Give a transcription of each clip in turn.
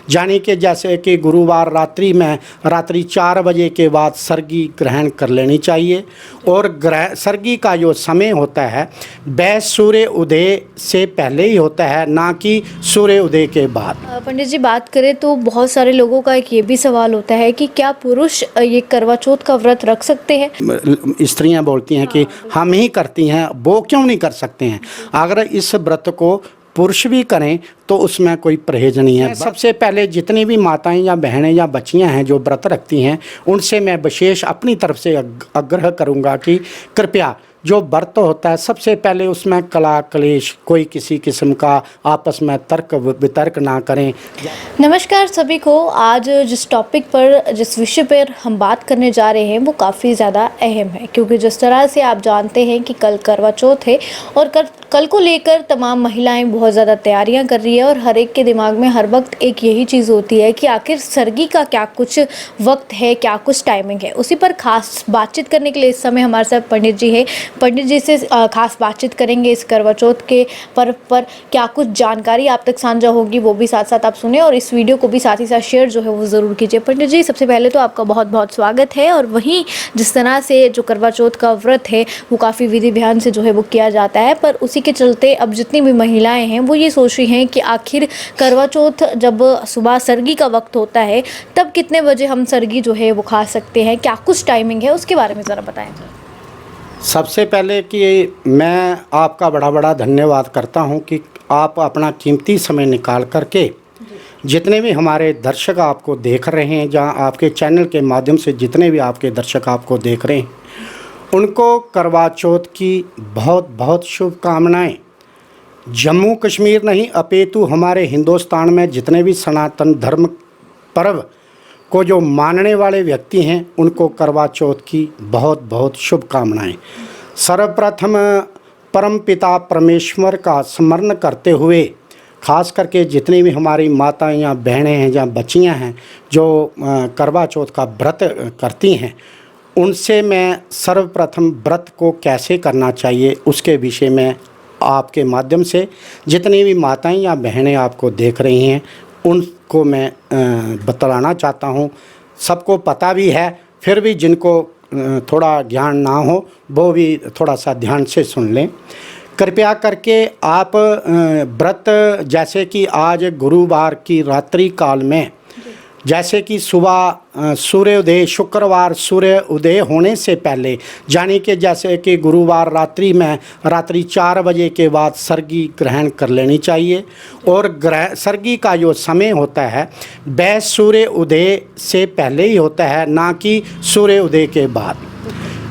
यानी कि जैसे कि गुरुवार रात्रि 4 बजे के बाद सर्गी ग्रहण कर लेनी चाहिए। और सर्गी का जो समय होता है वह सूर्य उदय से पहले ही होता है, ना कि सूर्य उदय के बाद। पंडित जी, बात करें तो बहुत सारे लोगों का एक ये भी सवाल होता है कि क्या पुरुष ये करवा चौथ का व्रत रख सकते हैं? स्त्रियां बोलती हैं कि हम ही करती हैं, वो क्यों नहीं कर सकते हैं। अगर इस व्रत को पुरुष भी करें तो उसमें कोई परहेज नहीं है। सबसे पहले जितनी भी माताएं या बहनें या बच्चियां हैं जो व्रत रखती हैं, उनसे मैं विशेष अपनी तरफ से आग्रह करूंगा कि कृपया जो व्रत होता है सबसे पहले उसमें कला कलेश, कोई किसी किस्म का आपस में तर्क वितर्क ना करें। नमस्कार सभी को। आज जिस टॉपिक पर, जिस विषय पर हम बात करने जा रहे हैं वो काफ़ी ज़्यादा अहम है, क्योंकि जिस तरह से आप जानते हैं कि कल करवा चौथ है और कल को लेकर तमाम महिलाएं बहुत ज़्यादा तैयारियां कर रही है और हर एक के दिमाग में हर वक्त एक यही चीज़ होती है कि आखिर सर्गी का क्या कुछ वक्त है, क्या कुछ टाइमिंग है। उसी पर खास बातचीत करने के लिए इस समय हमारे साथ पंडित जी है। पंडित जी से खास बातचीत करेंगे इस करवा चौथ के पर्व पर, क्या कुछ जानकारी आप तक साझा होगी वो भी साथ साथ आप सुने और इस वीडियो को भी साथ ही साथ शेयर जो है वो ज़रूर कीजिए। पंडित जी, सबसे पहले तो आपका बहुत बहुत स्वागत है। और वहीं जिस तरह से जो करवा चौथ का व्रत है वो काफ़ी विधि विधान से जो है वो किया जाता है, पर उसी के चलते अब जितनी भी महिलाएं हैं वो ये सोच रही हैं कि आखिर करवा चौथ जब सुबह सर्गी का वक्त होता है तब कितने बजे हम सर्गी जो है वो खा सकते हैं, क्या कुछ टाइमिंग है, उसके बारे में ज़रा बताएं। सबसे पहले कि मैं आपका बड़ा बड़ा धन्यवाद करता हूं कि आप अपना कीमती समय निकाल करके जितने भी हमारे दर्शक आपको देख रहे हैं, जहां आपके चैनल के माध्यम से जितने भी आपके दर्शक आपको देख रहे हैं, उनको करवा चौथ की बहुत बहुत शुभकामनाएं। जम्मू कश्मीर नहीं अपितु हमारे हिंदुस्तान में जितने भी सनातन धर्म पर्व को जो मानने वाले व्यक्ति हैं उनको करवा चौथ की बहुत बहुत शुभकामनाएं। सर्वप्रथम परम पिता परमेश्वर का स्मरण करते हुए, खास करके जितनी भी हमारी माताएं या बहनें हैं या बच्चियां हैं जो करवा चौथ का व्रत करती हैं, उनसे मैं सर्वप्रथम व्रत को कैसे करना चाहिए उसके विषय में आपके माध्यम से जितनी भी माताएं या बहनें आपको देख रही हैं उनको मैं बतलाना चाहता हूं। सबको पता भी है, फिर भी जिनको थोड़ा ज्ञान ना हो वो भी थोड़ा सा ध्यान से सुन लें। कृपया करके आप व्रत, जैसे कि आज गुरुवार की रात्रि काल में, जैसे कि सुबह सूर्योदय, शुक्रवार सूर्य उदय होने से पहले, यानी कि जैसे कि गुरुवार रात्रि 4 बजे के बाद सर्गी ग्रहण कर लेनी चाहिए। और सर्गी का जो समय होता है वह सूर्य उदय से पहले ही होता है, ना कि सूर्य उदय के बाद।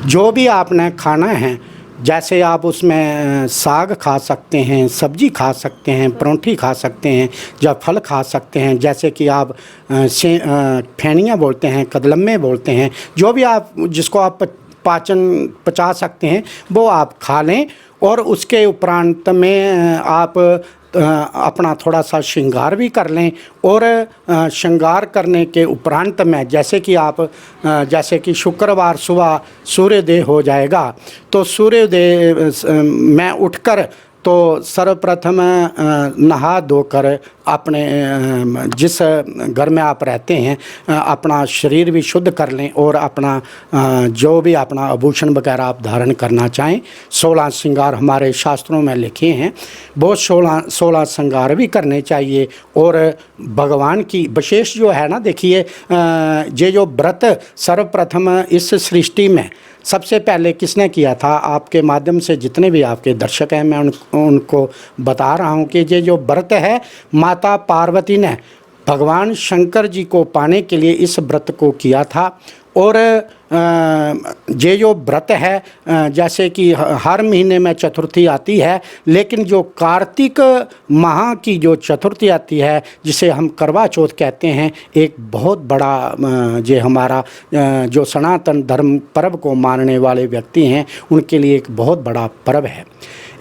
जो भी आपने खाना है, जैसे आप उसमें साग खा सकते हैं, सब्जी खा सकते हैं, परोंठी खा सकते हैं या फल खा सकते हैं, जैसे कि आप फेनियाँ बोलते हैं, कदलम्मे बोलते हैं, जो भी आप जिसको आप पचा सकते हैं वो आप खा लें। और उसके उपरांत में आप अपना थोड़ा सा श्रृंगार भी कर लें। और श्रृंगार करने के उपरांत में जैसे कि शुक्रवार सुबह सूर्योदय हो जाएगा तो सूर्योदय में उठकर तो सर्वप्रथम नहा धोकर अपने जिस घर में आप रहते हैं अपना शरीर भी शुद्ध कर लें और अपना जो भी अपना आभूषण वगैरह आप धारण करना चाहें, 16 श्रृंगार हमारे शास्त्रों में लिखे हैं, वो 16 श्रृंगार भी करने चाहिए। और भगवान की विशेष जो है ना, देखिए ये जो व्रत सर्वप्रथम इस सृष्टि में सबसे पहले किसने किया था, आपके माध्यम से जितने भी आपके दर्शक हैं मैं उनको बता रहा हूं कि ये जो व्रत है माता पार्वती ने भगवान शंकर जी को पाने के लिए इस व्रत को किया था। और ये जो व्रत है, जैसे कि हर महीने में चतुर्थी आती है, लेकिन जो कार्तिक माह की जो चतुर्थी आती है जिसे हम करवा चौथ कहते हैं, एक बहुत बड़ा ये हमारा जो सनातन धर्म पर्व को मानने वाले व्यक्ति हैं उनके लिए एक बहुत बड़ा पर्व है।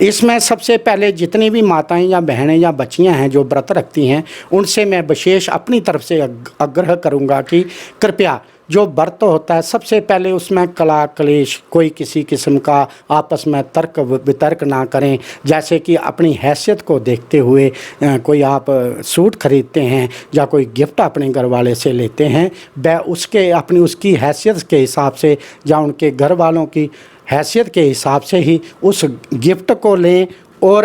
इसमें सबसे पहले जितनी भी माताएं या बहनें या बच्चियां हैं जो व्रत रखती हैं उनसे मैं विशेष अपनी तरफ से आग्रह करूंगा कि कृपया जो व्रत होता है सबसे पहले उसमें कला कलेश, कोई किसी किस्म का आपस में तर्क वितर्क ना करें। जैसे कि अपनी हैसियत को देखते हुए कोई आप सूट खरीदते हैं या कोई गिफ्ट अपने घर वाले से लेते हैं, वह उसके अपनी उसकी हैसियत के हिसाब से या उनके घर वालों की हैसियत के हिसाब से ही उस गिफ्ट को लें। और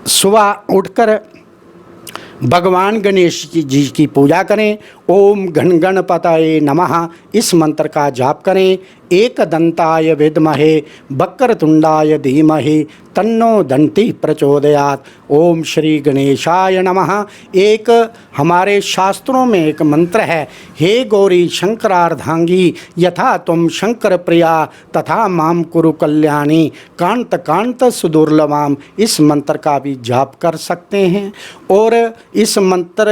सुबह उठकर भगवान गणेश जी की पूजा करें। ओम गण गणपतये नमः इस मंत्र का जाप करें। एक दंताय विद्महे वक्रतुंडाय धीमहि तन्नो दंति प्रचोदयात्। ओम श्री गणेशाय नमः। एक हमारे शास्त्रों में एक मंत्र है, हे गौरी शंकरार्धांगी यथा तुम शंकर प्रिया तथा माम कुरु कल्याणी कांत कांत सुदुर्लभाम। इस मंत्र का भी जाप कर सकते हैं। और इस मंत्र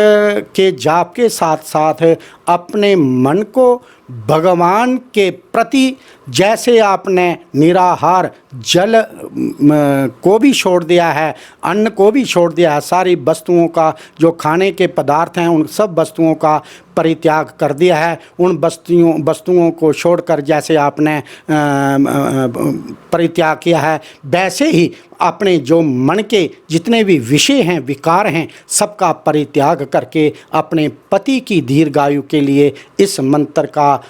के जाप के साथ साथ अपने मन को भगवान के प्रति, जैसे आपने निराहार जल को भी छोड़ दिया है, अन्न को भी छोड़ दिया है, सारी वस्तुओं का जो खाने के पदार्थ हैं उन सब वस्तुओं का परित्याग कर दिया है, उन वस्तुओं को छोड़कर जैसे आपने परित्याग किया है, वैसे ही अपने जो मन के जितने भी विषय हैं, विकार हैं, सबका परित्याग करके अपने पति की दीर्घायु के लिए इस मंत्र का,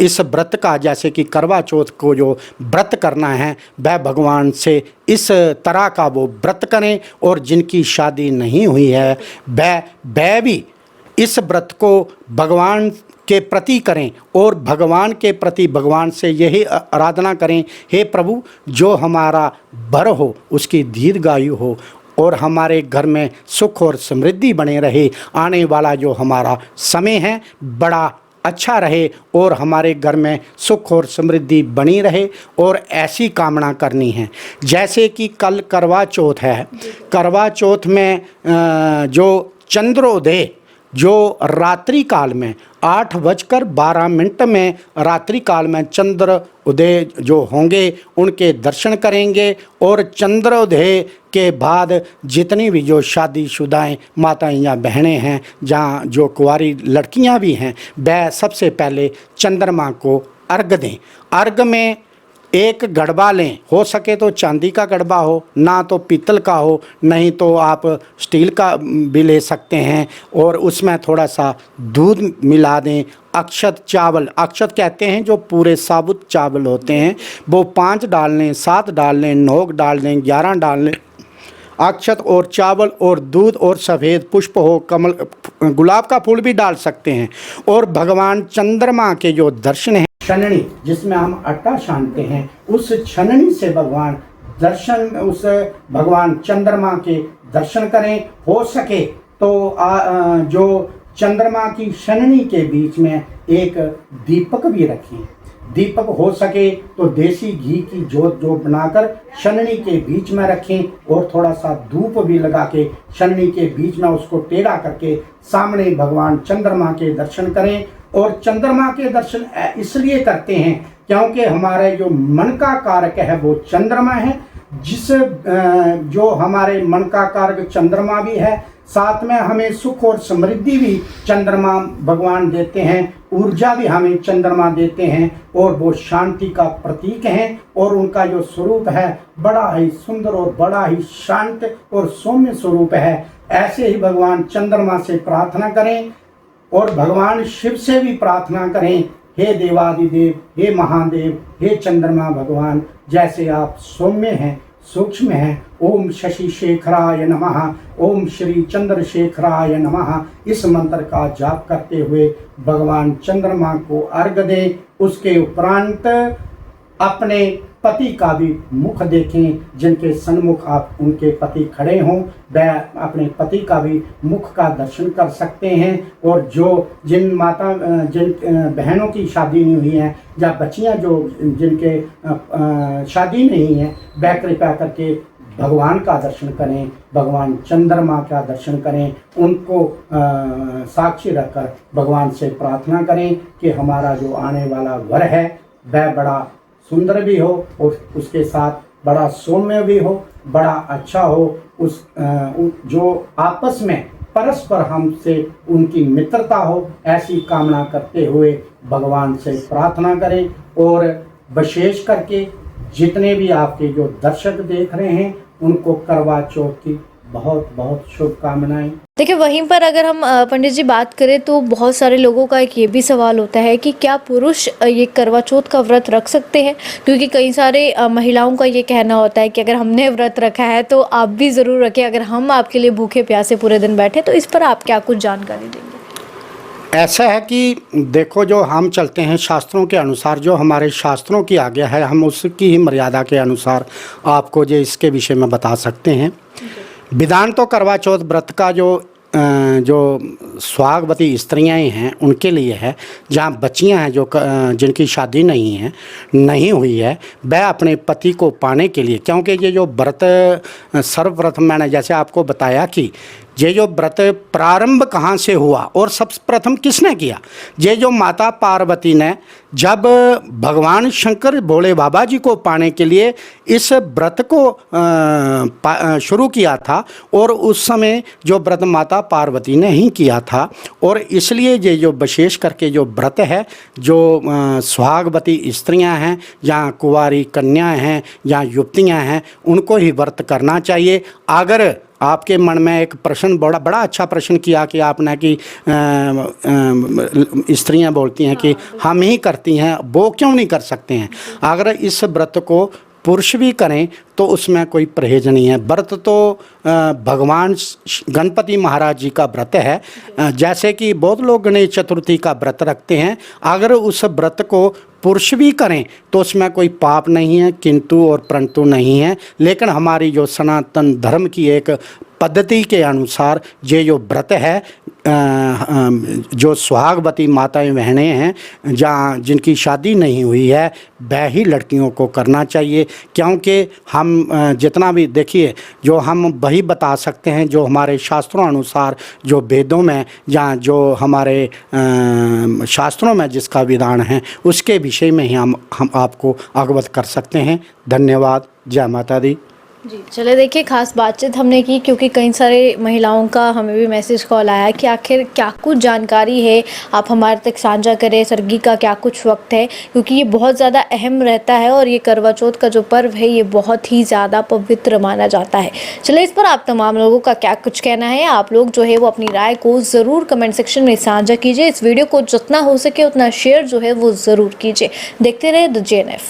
इस व्रत का, जैसे कि करवा चौथ को जो व्रत करना है वह भगवान से इस तरह का वो व्रत करें। और जिनकी शादी नहीं हुई है वह भी इस व्रत को भगवान के प्रति करें और भगवान के प्रति भगवान से यही आराधना करें, हे प्रभु जो हमारा वर हो उसकी दीर्घायु हो और हमारे घर में सुख और समृद्धि बने रहे, आने वाला जो हमारा समय है बड़ा अच्छा रहे और हमारे घर में सुख और समृद्धि बनी रहे। और ऐसी कामना करनी है। जैसे कि कल करवा चौथ है, करवा चौथ में जो चंद्रोदय जो रात्रि काल में 8:12 में रात्रि काल में चंद्र उदय जो होंगे उनके दर्शन करेंगे। और चंद्रोदय के बाद जितनी भी जो शादीशुदाएँ माताएं या बहनें हैं, जहाँ जो कुंवारी लड़कियां भी हैं, वह सबसे पहले चंद्रमा को अर्घ दें। अर्घ में एक गड़बा लें, हो सके तो चांदी का गड़बा हो, ना तो पीतल का हो, नहीं तो आप स्टील का भी ले सकते हैं। और उसमें थोड़ा सा दूध मिला दें। अक्षत चावल, अक्षत कहते हैं जो पूरे साबुत चावल होते हैं, वो 5 डाल लें, 7 डाल लें, 9 डाल लें, 11 डाल लें। अक्षत और चावल और दूध और सफ़ेद पुष्प हो, कमल गुलाब का फूल भी डाल सकते हैं। और भगवान चंद्रमा के जो दर्शन हैं, छननी जिसमें हम आटा छानते हैं, उस छननी से भगवान दर्शन, उस भगवान चंद्रमा के दर्शन करें। हो सके तो जो चंद्रमा की छननी के बीच में एक दीपक भी रखें। दीपक हो सके तो देसी घी की जोत जो बनाकर छननी के बीच में रखें और थोड़ा सा धूप भी लगा के छननी के बीच में उसको टेढ़ा करके सामने भगवान चंद्रमा के दर्शन करें। और चंद्रमा के दर्शन इसलिए करते हैं क्योंकि हमारे जो मन का कारक है वो चंद्रमा है, जिस जो हमारे मन का कारक चंद्रमा भी है, साथ में हमें सुख और समृद्धि भी चंद्रमा भगवान देते हैं, ऊर्जा भी हमें चंद्रमा देते हैं और वो शांति का प्रतीक हैं। और उनका जो स्वरूप है बड़ा ही सुंदर और बड़ा ही शांत और सौम्य स्वरूप है। ऐसे ही भगवान चंद्रमा से प्रार्थना करें और भगवान शिव से भी प्रार्थना करें, हे देवादिदेव, हे महादेव, हे चंद्रमा भगवान, जैसे आप सौम्य हैं, सूक्ष्म हैं। ओम शशि शेखराय नमः, ओम श्री चंद्रशेखराय नमः इस मंत्र का जाप करते हुए भगवान चंद्रमा को अर्घ दें। उसके उपरांत अपने पति का भी मुख देखें, जिनके सन्मुख आप उनके पति खड़े हों, वह अपने पति का भी मुख का दर्शन कर सकते हैं। और जिन बहनों की शादी नहीं हुई है या बच्चियां जिनके शादी नहीं है, वह कृपया करके भगवान का दर्शन करें, भगवान चंद्रमा का दर्शन करें, उनको साक्षी रखकर भगवान से प्रार्थना करें कि हमारा जो आने वाला वर है वह बड़ा सुंदर भी हो और उसके साथ बड़ा सौम्य भी हो, बड़ा अच्छा हो। जो आपस में परस्पर हमसे उनकी मित्रता हो, ऐसी कामना करते हुए भगवान से प्रार्थना करें। और विशेष करके जितने भी आपके जो दर्शक देख रहे हैं उनको करवा चौथ की बहुत बहुत शुभकामनाएं। देखिए वहीं पर अगर हम पंडित जी बात करें तो बहुत सारे लोगों का एक ये भी सवाल होता है कि क्या पुरुष ये करवा चौथ का व्रत रख सकते हैं, क्योंकि कई सारे महिलाओं का ये कहना होता है कि अगर हमने व्रत रखा है तो आप भी ज़रूर रखें, अगर हम आपके लिए भूखे प्यासे पूरे दिन बैठे। तो इस पर आप क्या कुछ जानकारी देंगे? ऐसा है कि देखो, जो हम चलते हैं शास्त्रों के अनुसार, जो हमारे शास्त्रों की आज्ञा है, हम उसकी ही मर्यादा के अनुसार आपको जो इसके विषय में बता सकते हैं। विधान तो करवा चौथ व्रत का जो सुहागवती स्त्रियाँ हैं उनके लिए है। जहाँ बच्चियाँ हैं जिनकी शादी नहीं हुई है, वह अपने पति को पाने के लिए, क्योंकि ये जो व्रत सर्वप्रथम मैंने जैसे आपको बताया कि ये जो व्रत प्रारंभ कहाँ से हुआ और सबसे किसने किया। ये जो माता पार्वती ने जब भगवान शंकर भोले बाबा जी को पाने के लिए इस व्रत को शुरू किया था, और उस समय जो व्रत माता पार्वती ने ही किया था। और इसलिए ये जो विशेष करके जो व्रत है, जो सुहागवती स्त्रियां हैं या कुंवारी कन्याएं हैं या युवतियां हैं, उनको ही व्रत करना चाहिए। अगर आपके मन में एक प्रश्न, बड़ा अच्छा प्रश्न किया कि आपने कि स्त्रियां बोलती हैं कि हम ही करती हैं, वो क्यों नहीं कर सकते हैं। अगर इस व्रत को पुरुष भी करें तो उसमें कोई परहेज नहीं है। व्रत तो भगवान गणपति महाराज जी का व्रत है। जैसे कि बहुत लोग गणेश चतुर्थी का व्रत रखते हैं, अगर उस व्रत को पुरुष भी करें तो उसमें कोई पाप नहीं है, किंतु और परंतु नहीं है। लेकिन हमारी जो सनातन धर्म की एक पद्धति के अनुसार ये जो व्रत है, जो सुहागवती माताएं बहनें हैं जहाँ जिनकी शादी नहीं हुई है, वह ही लड़कियों को करना चाहिए। क्योंकि हम जितना भी देखिए, जो हम वही बता सकते हैं जो हमारे शास्त्रों अनुसार, जो वेदों में या जो हमारे शास्त्रों में जिसका विधान है, उसके विषय में ही हम आपको अवगत कर सकते हैं। धन्यवाद। जय माता दी। जी चले, देखिए खास बातचीत हमने की क्योंकि कई सारे महिलाओं का हमें भी मैसेज कॉल आया कि आखिर क्या कुछ जानकारी है आप हमारे तक साझा करें, सरगी का क्या कुछ वक्त है, क्योंकि ये बहुत ज़्यादा अहम रहता है और ये करवा चौथ का जो पर्व है ये बहुत ही ज़्यादा पवित्र माना जाता है। चले, इस पर आप तमाम लोगों का क्या कुछ कहना है, आप लोग जो है वो अपनी राय को ज़रूर कमेंट सेक्शन में साझा कीजिए। इस वीडियो को जितना हो सके उतना शेयर जो है वो ज़रूर कीजिए। देखते रहे द JNF।